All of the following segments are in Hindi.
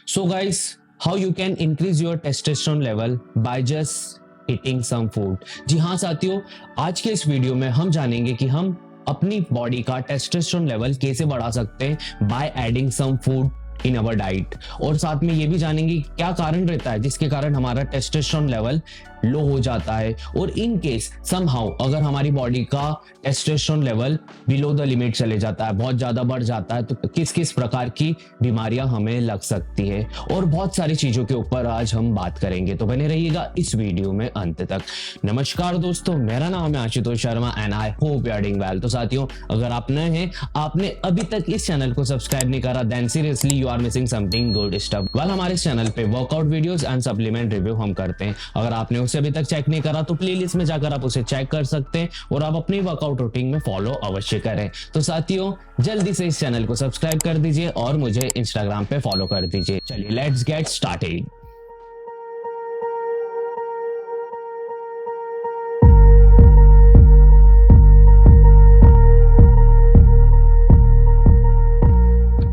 So guys, how you can increase your testosterone level by just eating some food। जी हाँ साथियों, आज के इस वीडियो में हम जानेंगे कि हम अपनी बॉडी का टेस्टोस्टेरोन लेवल कैसे बढ़ा सकते हैं by adding some food in our diet. और साथ में ये भी जानेंगे क्या कारण रहता है जिसके कारण हमारा टेस्टोस्टेरोन लेवल लो हो जाता है, और इन केस समहाउ अगर हमारी बॉडी का testosterone level below the limit चले जाता है, बहुत ज्यादा बढ़ जाता है, तो किस किस प्रकार की बीमारियां हमें लग सकती है, और बहुत सारी चीजों के ऊपर आज हम बात करेंगे। तो बने रहिएगा इस वीडियो में अंत तक। नमस्कार दोस्तों, मेरा नाम है Ashutosh Sharma and I hope you are doing well. तो साथियों, अगर आप नए हैं, आपने अभी तक इस चैनल को सब्सक्राइब नहीं करा, then seriously you are missing something good stuff. Well, हमारे इस चैनल पे workout videos and supplement review हम करते हैं। अगर आपने उसे अभी तक चेक नहीं करा तो प्लेलिस्ट में जाकर आप उसे चेक कर सकते हैं और आप अपनी वर्कआउट रूटीन में फॉलो अवश्य करें। तो साथियों, जल्दी से इस चैनल को सब्सक्राइब कर दीजिए और मुझे इंस्टाग्राम पे फॉलो कर दीजिए। चलिए लेट्स गेट स्टार्टेड।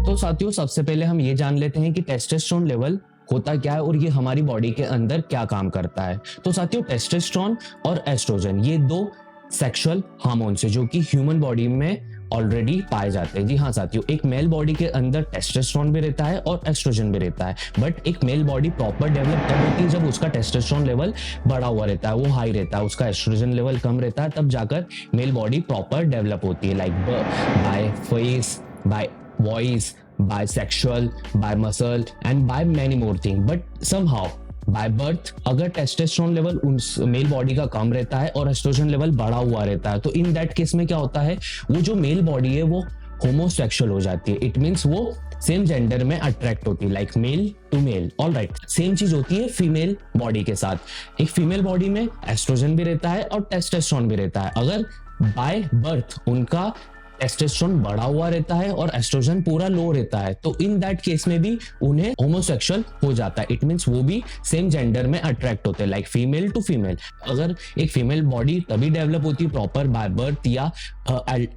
तो साथियों, सबसे पहले हम ये जान लेते हैं कि टेस्टोस्टेरोन लेवल होता क्या है और ये हमारी बॉडी के अंदर क्या काम करता है। तो साथियों, टेस्टोस्टेरोन और एस्ट्रोजन ये दो सेक्सुअल हार्मोन्स है जो कि ह्यूमन बॉडी में ऑलरेडी पाए जाते हैं। जी हाँ साथियों, एक मेल बॉडी के अंदर टेस्टोस्टेरोन भी रहता है और एस्ट्रोजन भी रहता है, बट एक मेल बॉडी प्रॉपर डेवलप तब होती है जब उसका टेस्टोस्टेरोन लेवल बढ़ा हुआ रहता है, वो हाई रहता है, उसका एस्ट्रोजन लेवल कम रहता है, तब जाकर मेल बॉडी प्रॉपर डेवलप होती है, like by face, bye voice, by sexual, by muscle and by many more things. But somehow by birth अगर टेस्टोस्टेरोन लेवल उस मेल बॉडी का कम रहता है और एस्ट्रोजन लेवल बढ़ा हुआ रहता है, तो इन दैट केस में क्या होता है, वो जो मेल बॉडी है वो होमोसेक्सुअल हो जाती है। इट मीन्स वो सेम जेंडर में अट्रैक्ट होती है, like male to male. Alright, same चीज होती है फीमेल बॉडी के साथ। एक फीमेल बॉडी में एस्ट्रोजन भी रहता है और टेस्टोस्टेरोन भी रहता है। अगर बाय बर्थ उनका टेस्टोस्टेरोन बढ़ा हुआ रहता है और एस्ट्रोजन पूरा लो रहता है, तो इन दैट केस में भी उन्हें होमोसेक्सुअल हो जाता है। इट मींस वो भी सेम जेंडर में अट्रैक्ट होते हैं, लाइक फीमेल टू फीमेल। अगर एक फीमेल बॉडी तभी डेवलप होती है प्रॉपर बाय बर्थ या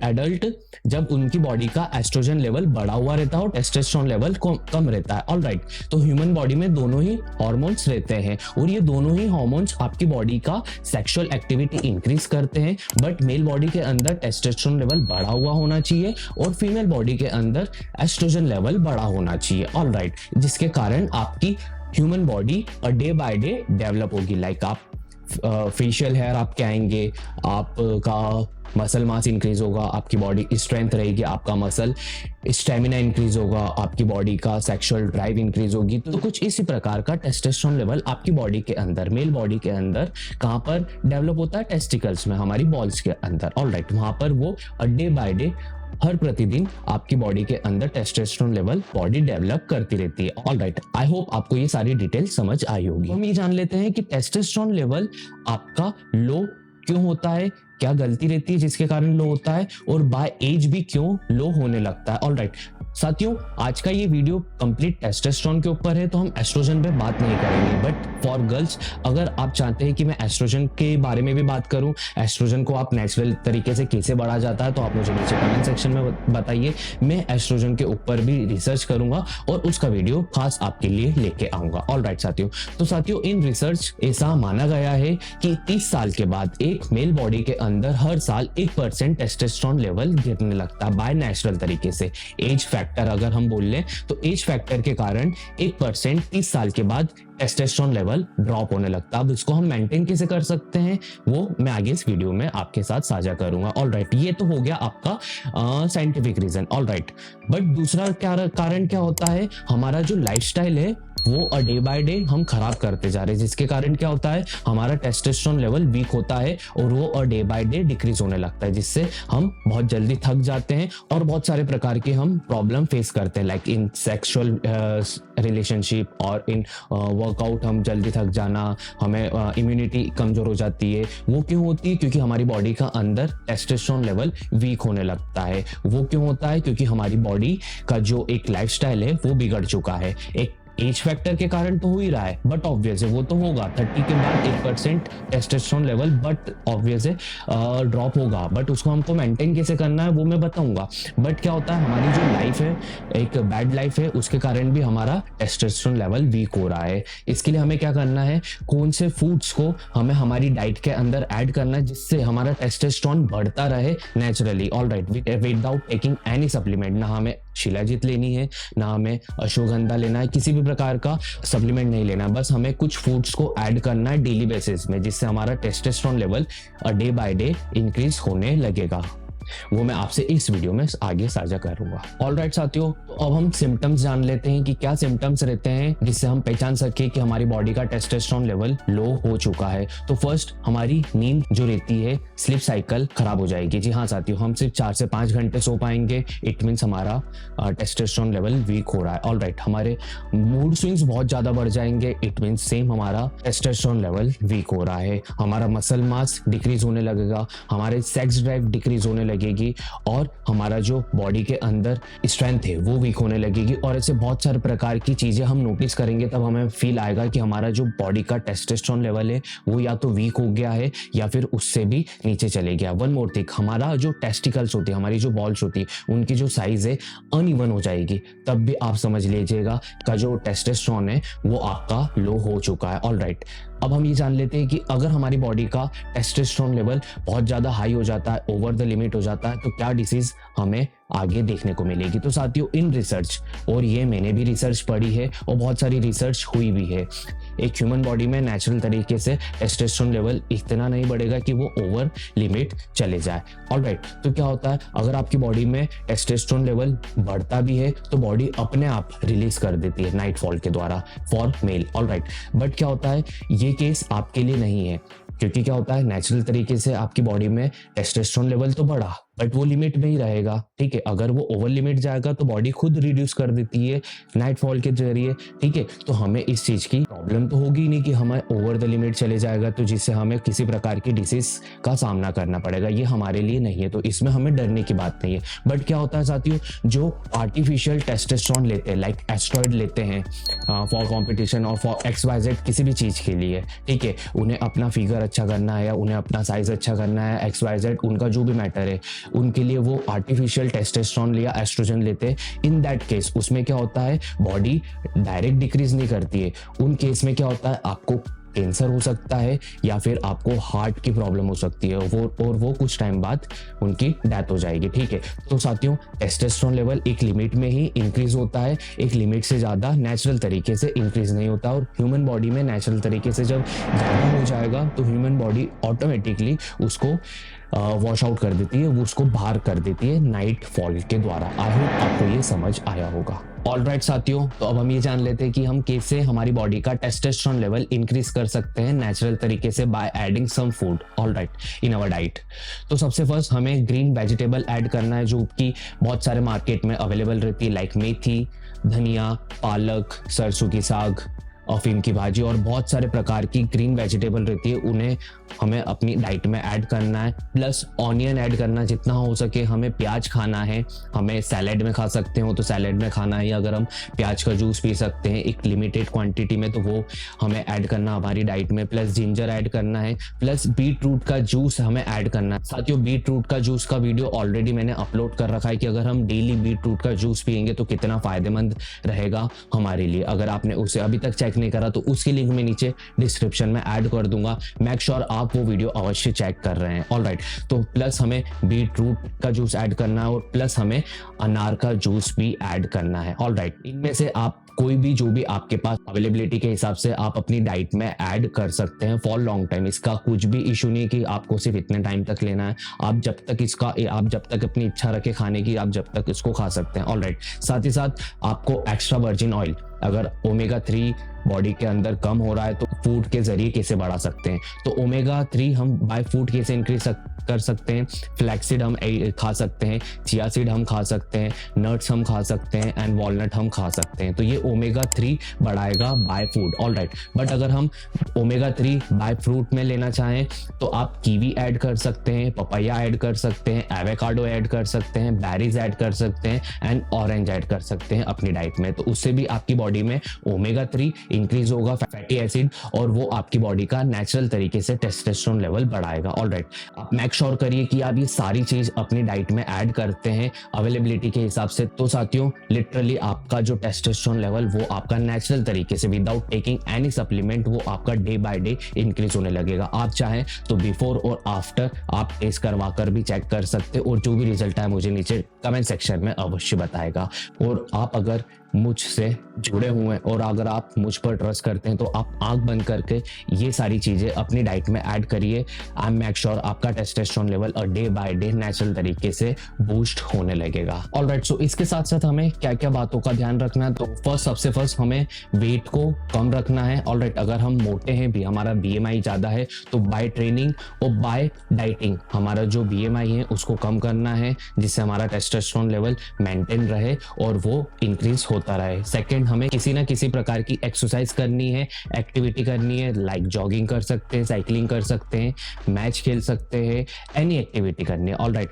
एडल्ट जब उनकी बॉडी का एस्ट्रोजन लेवल बढ़ा हुआ रहता है और टेस्टोस्टेरोन लेवल कम रहता है। ऑलराइट, तो ह्यूमन बॉडी में दोनों ही हार्मोन्स रहते हैं और ये दोनों ही हार्मोन्स आपकी बॉडी का सेक्सुअल एक्टिविटी इंक्रीज करते हैं, बट मेल बॉडी के अंदर टेस्टोस्टेरोन लेवल बढ़ा हुआ होना चाहिए और फीमेल बॉडी के अंदर एस्ट्रोजन लेवल बढ़ा होना चाहिए। ऑलराइट, जिसके कारण आपकी human body day by day develop होगी। लाइक आप फेशियल हेयर आपके आएंगे, आपका मसल मास इंक्रीज होगा, आपकी बॉडी स्ट्रेंथ रहेगी, आपका मसल स्टेमिना इंक्रीज होगा, आपकी बॉडी का सेक्सुअल ड्राइव इंक्रीज होगी। तो कुछ इसी प्रकार का टेस्टोस्टेरोन लेवल आपकी बॉडी के अंदर, मेल बॉडी के अंदर कहां पर डेवलप होता है, टेस्टिकल्स में, हमारी बॉल्स के अंदर। ऑलराइट, वहां पर वो डे बाय डे हर प्रतिदिन आपकी बॉडी के अंदर टेस्टोस्टेरोन लेवल बॉडी डेवलप करती रहती है। ऑलराइट, आई होप आपको ये सारी डिटेल समझ आई होगी। हम ये जान लेते हैं कि टेस्टोस्टेरोन लेवल आपका लो क्यों होता है, क्या गलती रहती है जिसके कारण लो होता है, और बाय एज भी क्यों लो होने लगता है। ऑलराइट साथियों, आज का ये वीडियो कंप्लीट टेस्टोस्टेरोन के ऊपर है, तो हम एस्ट्रोजन पे बात नहीं करेंगे, बट फॉर गर्ल्स अगर आप चाहते हैं कि मैं एस्ट्रोजन के बारे में भी बात करूं, एस्ट्रोजन को आप नेचुरल तरीके से कैसे बढ़ा जाता है, तो आप मुझे नीचे कमेंट सेक्शन में बताइए। मैं एस्ट्रोजन के ऊपर भी रिसर्च करूंगा और उसका वीडियो खास आपके लिए लेके आऊंगा। ऑलराइट साथियों, तो साथियों इन रिसर्च ऐसा माना गया है कि 30 साल के बाद एक मेल बॉडी के अंदर हर साल 1% टेस्टोस्टेरोन लेवल गिरने लगता है बाय नेचुरल तरीके से। एज फैक्टर अगर हम बोल लें तो एज फैक्टर के कारण 1% 30 साल के बाद टेस्टोस्टेरोन लेवल ड्रॉप होने लगता है। अब इसको हम मेंटेन कैसे कर सकते हैं वो मैं आगे इस वीडियो में आपके साथ साझा करूंगा। ऑलराइट, ये तो हो गया आपका साइंटिफिक रीजन। ऑलराइट, बट दूसरा कारण क्या होता है, हमारा जो लाइफस्टाइल है वो डे बाय डे हम खराब करते जा रहे हैं, जिसके कारण क्या होता है, हमारा टेस्टोस्टेरोन लेवल वीक होता है और वो डे बाय डे डिक्रीज होने लगता है, जिससे हम बहुत जल्दी थक जाते हैं और बहुत सारे प्रकार के हम प्रॉब्लम फेस करते हैं, लाइक इन सेक्सुअल रिलेशनशिप और इन वर्कआउट हम जल्दी थक जाना, हमें इम्यूनिटी कमजोर हो जाती है। वो क्यों होती है, क्योंकि हमारी बॉडी का अंदर टेस्टोस्टेरोन लेवल वीक होने लगता है। वो क्यों होता है, क्योंकि हमारी बॉडी का जो एक लाइफस्टाइल है वो बिगड़ चुका है। एक एज फैक्टर के कारण तो हो ही रहा है, बट ऑब्वियस है वो तो होगा 30 के बाद 1% टेस्टोस्टेरोन लेवल बट ऑब्वियस है ड्रॉप होगा, बट उसको हमको मेंटेन कैसे करना है वो मैं बताऊंगा। बट क्या होता है, हमारी जो लाइफ है एक बैड लाइफ है, उसके कारण भी हमारा टेस्टोस्टेरोन लेवल वीक हो रहा है। इसके लिए हमें क्या करना है, कौन से फूड्स को हमें हमारी डाइट के अंदर ऐड करना है जिससे हमारा टेस्टोस्टेरोन बढ़ता रहे naturally. Alright, without taking any supplement, ना हमें शिलाजीत लेनी है, ना हमें अश्वगंधा लेना है, किसी भी प्रकार का सप्लीमेंट नहीं लेना, बस हमें कुछ फूड्स को ऐड करना है डेली बेसिस में जिससे हमारा testosterone level day by day increase होने लगेगा। वो मैं आपसे इस वीडियो में आगे साझा करूंगा। ऑलराइट साथियों, तो अब हम सिम्टम्स जान लेते हैं कि क्या सिम्टम्स रहते हैं जिससे हम पहचान सके कि हमारी बॉडी का टेस्टोस्टेरोन लेवल लो हो चुका है। तो फर्स्ट, हमारी नींद जो रहती है, स्लीप साइकिल खराब हो जाएगी। जी हाँ साथियों, हम सिर्फ 4 से 5 घंटे सो पाएंगे, इट मीन्स हमारा टेस्टोस्टेरोन लेवल वीक हो रहा है। ऑलराइट, हमारे मूड स्विंग्स बहुत ज्यादा बढ़ जाएंगे, इट मीन्स सेम हमारा टेस्टोस्टेरोन लेवल वीक हो रहा है। हमारा मसल मास डिक्रीज होने लगेगा, हमारे सेक्स ड्राइव डिक्रीज होने लगेगी और हमारा जो बॉडी के अंदर स्ट्रेंथ है वो वीक होने लगेगी। और ऐसे बहुत सारे प्रकार की चीजें हम नोटिस करेंगे, तब हमें फील आएगा कि हमारा जो बॉडी का टेस्टोस्टेरोन लेवल है वो या तो वीक हो गया है या फिर उससे भी नीचे चले गया। वन मोर थिंग, हमारा जो टेस्टिकल्स होती है, हमारी जो बॉल्स होती है, उनकी जो साइज है अनइवन हो जाएगी, तब भी आप समझ लीजिएगा का जो टेस्टोस्टेरोन है वो आपका लो हो चुका है। ऑलराइट, अब हम ये जान लेते हैं कि अगर हमारी बॉडी का टेस्टोस्टेरोन लेवल बहुत ज्यादा हाई हो जाता है, ओवर द लिमिट हो जाता है, तो क्या डिसीज हमें आगे देखने को मिलेगी। तो साथियों, इन रिसर्च, और ये मैंने भी रिसर्च पढ़ी है और बहुत सारी रिसर्च हुई भी है, एक ह्यूमन बॉडी में नेचुरल तरीके से टेस्टोस्टेरोन लेवल इतना नहीं बढ़ेगा कि वो ओवर लिमिट चले जाए। ऑलराइट, तो क्या होता है, अगर आपकी बॉडी में टेस्टोस्टेरोन लेवल बढ़ता भी है तो बॉडी अपने आप रिलीज कर देती है नाइटफॉल के द्वारा फॉर मेल। ऑलराइट, बट क्या होता है, ये केस आपके लिए नहीं है, क्योंकि क्या होता है, नेचुरल तरीके से आपकी बॉडी में टेस्टोस्टेरोन लेवल तो बढ़ा बट वो लिमिट में ही रहेगा। ठीक है, अगर वो ओवर लिमिट जाएगा तो बॉडी खुद रिड्यूस कर देती है नाइटफॉल के जरिए। ठीक है, तो हमें इस चीज की प्रॉब्लम तो होगी नहीं कि हमें ओवर द लिमिट चले जाएगा तो जिससे हमें किसी प्रकार की डिसीज का सामना करना पड़ेगा, ये हमारे लिए नहीं है, तो इसमें हमें डरने की बात नहीं है। बट क्या होता है साथियों, जो आर्टिफिशियल टेस्टोस्टेरोन लेते हैं, लाइक एस्ट्रॉइड लेते हैं फॉर कॉम्पिटिशन और फॉर XYZ किसी भी चीज के लिए, ठीक है, उन्हें अपना फिगर अच्छा करना है या उन्हें अपना साइज अच्छा करना है, XYZ उनका जो भी मैटर है, उनके लिए वो आर्टिफिशियल टेस्टोस्टेरोन या एस्ट्रोजन लेते हैं। इन दैट केस उसमें क्या होता है, बॉडी डायरेक्ट डिक्रीज नहीं करती है। उन केस में क्या होता है, आपको कैंसर हो सकता है या फिर आपको हार्ट की प्रॉब्लम हो सकती है, वो कुछ टाइम बाद उनकी डेथ हो जाएगी। ठीक है, तो साथियों, टेस्टोस्टेरोन लेवल एक लिमिट में ही इंक्रीज होता है, एक लिमिट से ज्यादा नेचुरल तरीके से इंक्रीज नहीं होता। और ह्यूमन बॉडी में नेचुरल तरीके से जब ज्यादा हो जाएगा तो ह्यूमन बॉडी ऑटोमेटिकली उसको वॉश आउट कर देती है, वो उसको बाहर कर देती है नाइट फॉल के द्वारा। आई होप आपको ये समझ आया होगा। ऑलराइट साथियों, तो अब हम ये जान लेते हैं कि हम कैसे हमारी बॉडी का टेस्टोस्टेरोन लेवल इंक्रीज कर सकते हैं नेचुरल तरीके से by adding some food, alright, in our diet. तो सबसे फर्स्ट हमें ग्रीन वेजिटेबल ऐड करना है जो कि बहुत सारे मार्केट में अवेलेबल रहती है, लाइक मेथी, धनिया, पालक, सरसों की साग, अफीम की भाजी और बहुत सारे प्रकार की ग्रीन वेजिटेबल रहती है, उन्हें हमें अपनी डाइट में ऐड करना है। प्लस ऑनियन ऐड करना, जितना हो सके हमें प्याज खाना है, हमें सैलेड में खा सकते हो तो सैलेड में खाना है, या अगर हम प्याज का जूस पी सकते हैं एक लिमिटेड क्वांटिटी में तो वो हमें ऐड करना हमारी डाइट में। प्लस जिंजर ऐड करना है, प्लस बीट रूट का जूस हमें ऐड करना है। साथियों, बीट रूट का जूस का वीडियो ऑलरेडी मैंने अपलोड कर रखा है कि अगर हम डेली बीट रूट का जूस पियेंगे तो कितना फायदेमंद रहेगा हमारे लिए। अगर आपने उसे अभी तक चेक नहीं करा तो उसकी लिंक मैं नीचे डिस्क्रिप्शन में ऐड कर दूंगा, मेक श्योर आप वो वीडियो अवश्य चेक कर रहे हैं। ऑलराइट, तो प्लस हमें बीट रूट का जूस ऐड करना है और प्लस हमें अनार का जूस भी ऐड करना है। ऑलराइट, इनमें से आप कोई भी जो भी आपके पास अवेलेबिलिटी के हिसाब से आप अपनी डाइट में ऐड कर सकते हैं फॉर लॉन्ग टाइम। इसका कुछ भी इशू नहीं कि आपको सिर्फ इतने टाइम तक लेना है, आप जब तक अपनी इच्छा रखे खाने की, आप जब तक इसको खा सकते हैं। ऑलराइट, साथ ही साथ आपको एक्स्ट्रा वर्जिन ऑयल, अगर ओमेगा 3 बॉडी के अंदर कम हो रहा है तो फूड के जरिए कैसे बढ़ा सकते हैं, तो ओमेगा 3 हम बाय फूड कैसे इंक्रीज कर सकते हैं। फ्लैक्सीड हम खा सकते हैं, चिया सीड हम खा सकते हैं, नट्स हम खा सकते हैं एंड वॉलनट हम खा सकते हैं, तो ये ओमेगा 3 बढ़ाएगा बाय फूड। ऑलराइट, बट अगर हम ओमेगा 3 बाय फ्रूट में लेना चाहें तो आप कीवी ऐड कर सकते हैं, पपाया ऐड कर सकते हैं, एवोकाडो ऐड कर सकते हैं, बेरीज ऐड कर सकते हैं एंड ऑरेंज ऐड कर सकते हैं अपनी डाइट में, तो उससे भी आपकी बॉडी में ओमेगा 3 इंक्रीज होगा, फैटी एसिड, और वो आपकी बॉडी का नेचुरल तरीके से टेस्टोस्टेरोन लेवल बढ़ाएगा। ऑलराइट, आप मेक श्योर करिए कि आप ये सारी चीज अपनी डाइट में ऐड करते हैं अवेलेबिलिटी के हिसाब से। तो साथियों लिटरली आपका जो टेस्टोस्टेरोन लेवल वो आपका नेचुरल तरीके से विदाउट टेकिंग एनी सप्लीमेंट वो आपका डे बाय डे इंक्रीज होने लगेगा। आप चाहें तो बिफोर और आफ्टर आप टेस्ट करवा कर भी चेक कर सकते, और जो भी रिजल्ट है मुझे नीचे कमेंट सेक्शन में अवश्य बताएगा। और आप अगर मुझसे जुड़े हुए हैं और अगर आप मुझ पर ट्रस्ट करते हैं तो आप आंख बंद करके ये सारी चीजें अपनी डाइट में ऐड करिए। आई एम मेक श्योर आपका testosterone level day by day natural तरीके से बूस्ट होने लगेगा। ऑलराइट, सो इसके साथ साथ हमें क्या क्या बातों का ध्यान रखना है? तो सबसे फर्स्ट हमें वेट को कम रखना है। ऑलराइट, अगर हम मोटे हैं भी, हमारा BMI ज्यादा है, तो बाय ट्रेनिंग और बाय डाइटिंग हमारा जो BMI है उसको कम करना है, जिससे हमारा टेस्टोस्टेरोन लेवल मेंटेन रहे और वो इंक्रीज होता रहे। सेकंड, हमें किसी ना किसी प्रकार की एक्सरसाइज करनी है, एक्टिविटी करनी है, लाइक जॉगिंग कर सकते हैं, साइकिलिंग कर सकते हैं, मैच खेल सकते हैं, एनी एक्टिविटी करनी है। ऑलराइट,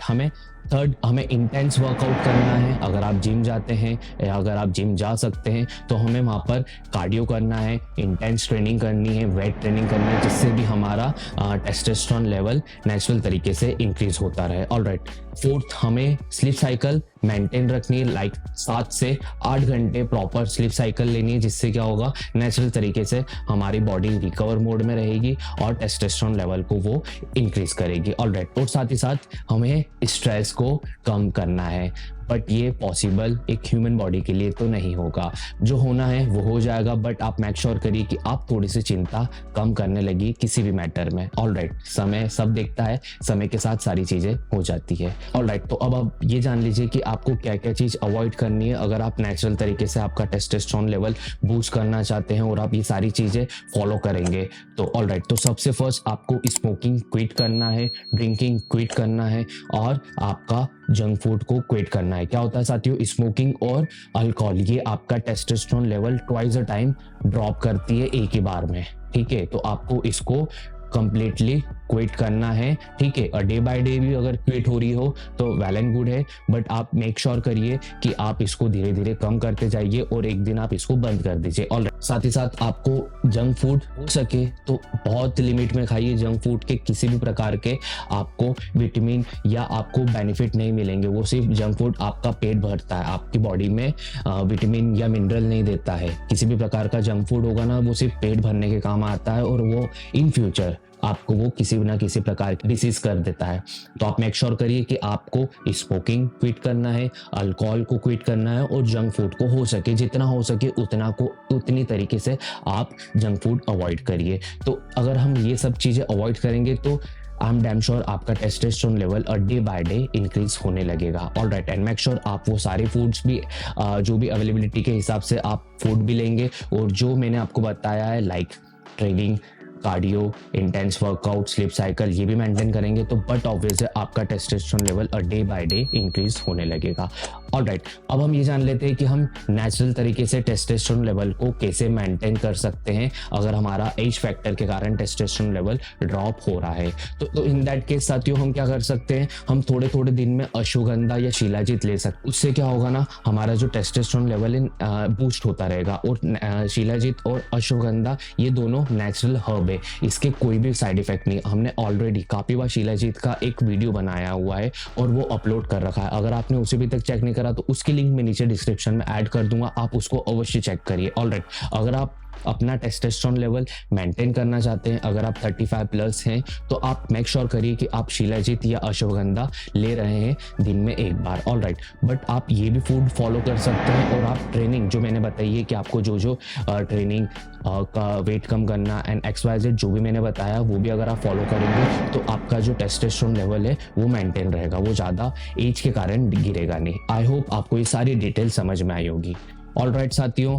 थर्ड, हमें इंटेंस वर्कआउट करना है। अगर आप जिम जाते हैं या अगर आप जिम जा सकते हैं तो हमें वहाँ पर कार्डियो करना है, इंटेंस ट्रेनिंग करनी है, वेट ट्रेनिंग करनी है, जिससे भी हमारा टेस्टोस्टेरोन लेवल नेचुरल तरीके से इंक्रीज होता रहे। ऑलराइट, फोर्थ, हमें स्लीप साइकिल मेंटेन रखनी है, लाइक 7 से 8 घंटे प्रॉपर स्लीप साइकिल लेनी है, जिससे क्या होगा नेचुरल तरीके से हमारी बॉडी रिकवर मोड में रहेगी और टेस्टोस्टेरोन लेवल को वो इंक्रीज करेगी। ऑलराइट, और साथ ही साथ हमें स्ट्रेस को कम करना है, बट ये पॉसिबल एक ह्यूमन बॉडी के लिए तो नहीं होगा। जो होना है वो हो जाएगा, बट आप मेक श्योर करिए कि आप थोड़ी सी चिंता कम करने लगी किसी भी मैटर में। ऑलराइट, समय सब देखता है, समय के साथ सारी चीजें हो जाती है। ऑलराइट, तो अब आप ये जान लीजिए कि आपको क्या क्या चीज अवॉइड करनी है अगर आप नेचुरल तरीके से आपका टेस्टोस्टेरोन लेवल बूस्ट करना चाहते हैं और आप ये सारी चीजें फॉलो करेंगे। तो ऑलराइट, तो सबसे फर्स्ट आपको स्मोकिंग क्विट करना है, ड्रिंकिंग क्विट करना है, और आपका जंक फूड को क्विट करना है। क्या होता है साथियों, स्मोकिंग और अल्कोहल ये आपका testosterone level twice a time drop करती है एक ही बार में। ठीक है, तो आपको इसको कंप्लीटली क्विट करना है। ठीक है, और डे बाय डे भी अगर क्विट हो रही हो तो वेल एंड गुड है, बट आप मेक श्योर करिए कि आप इसको धीरे धीरे कम करते जाइए और एक दिन आप इसको बंद कर दीजिए। और साथ ही साथ आपको जंक फूड हो सके तो बहुत लिमिट में खाइए। जंक फूड के किसी भी प्रकार के आपको विटामिन या आपको बेनिफिट नहीं मिलेंगे। वो सिर्फ जंक फूड आपका पेट भरता है, आपकी बॉडी में विटामिन या मिनरल नहीं देता है। किसी भी प्रकार का जंक फूड होगा ना, वो सिर्फ पेट भरने के काम आता है और वो इन फ्यूचर आपको वो किसी ना किसी प्रकार की डिसीज कर देता है। तो आप मेक श्योर करिए कि आपको स्मोकिंग क्विट करना है, अल्कोहल को क्विट करना है, और जंक फूड को हो सके जितना हो सके उतनी तरीके से आप जंक फूड अवॉइड करिए। तो अगर हम ये सब चीजें अवॉइड करेंगे तो आई एम डैम श्योर आपका testosterone level day by day increase होने लगेगा। ऑलराइट, एंड मेक श्योर आप वो सारे फूड्स भी जो भी अवेलेबिलिटी के हिसाब से आप फूड भी लेंगे, और जो मैंने आपको बताया है like training, cardio, intense workout, sleep cycle ये भी मेंटेन करेंगे तो बट ऑब्वियसली आपका testosterone level day by day increase होने लगेगा। ऑलराइट, अब हम ये जान लेते हैं कि हम नेचुरल तरीके से टेस्टोस्टेरोन लेवल को कैसे मेंटेन कर सकते हैं अगर हमारा एज फैक्टर के कारण टेस्टोस्टेरोन लेवल ड्रॉप हो रहा है। तो इन दैट केस साथियों हम क्या कर सकते हैं, हम थोड़े थोड़े दिन में अश्वगंधा या शिलाजीत ले सकते। उससे क्या होगा ना, हमारा जो टेस्टोस्टेरोन लेवल बूस्ट होता रहेगा। और शिलाजीत और अश्वगंधा ये दोनों नेचुरल हर्ब है, इसके कोई भी साइड इफेक्ट नहीं। हमने ऑलरेडी कापिवा शिलाजीत का एक वीडियो बनाया हुआ है और वो अपलोड कर रखा है। अगर आपने उसे भी तक चेक नहीं करा तो उसकी लिंक मैं नीचे डिस्क्रिप्शन में ऐड कर दूंगा, आप उसको अवश्य चेक करिए। ऑलराइट, अगर आप अपना टेस्टोस्टेरोन लेवल मेंटेन करना चाहते हैं, अगर आप 35 प्लस हैं तो आप मेक श्योर करिए कि आप शिलाजीत या अश्वगंधा ले रहे हैं दिन में एक बार। ऑलराइट, बट आप ये भी फूड फॉलो कर सकते हैं और आप ट्रेनिंग जो मैंने बताई है कि आपको जो ट्रेनिंग का वेट कम करना एंड XYZ जो भी मैंने बताया वो भी अगर आप फॉलो करेंगे तो आपका जो टेस्टोस्टेरोन लेवल है वो मेंटेन रहेगा, वो ज़्यादा एज के कारण गिरेगा नहीं। आई होप आपको ये सारी डिटेल समझ में आई होगी। ऑलराइट साथियों,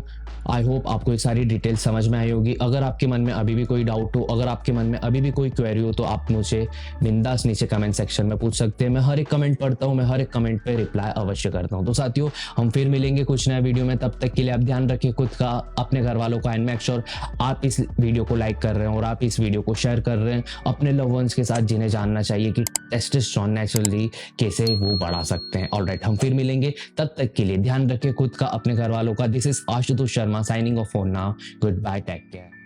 आई होप आपको ये सारी डिटेल समझ में आई होगी। अगर आपके मन में अभी भी कोई डाउट हो, अगर आपके मन में अभी भी कोई क्वेरी हो तो आप मुझे बिंदास नीचे कमेंट सेक्शन में पूछ सकते हैं। मैं हर एक कमेंट पढ़ता हूँ, मैं हर एक कमेंट पे रिप्लाई अवश्य करता हूँ। तो साथियों हम फिर मिलेंगे कुछ नया वीडियो में, तब तक के लिए आप ध्यान रखिए खुद का, अपने घर वालों का, एंड मेक श्योर आप इस वीडियो को लाइक कर रहे हैं और आप इस वीडियो को शेयर कर रहे हैं अपने लव वंस के साथ जिन्हें जानना चाहिए कि टेस्टोस्टेरोन नेचुरली कैसे वो बढ़ा सकते हैं। ऑलराइट, हम फिर मिलेंगे, तब तक के लिए ध्यान रखिए खुद का, अपने घर वालों वालों का। This is Ashutosh Sharma signing off for now. Goodbye, take care.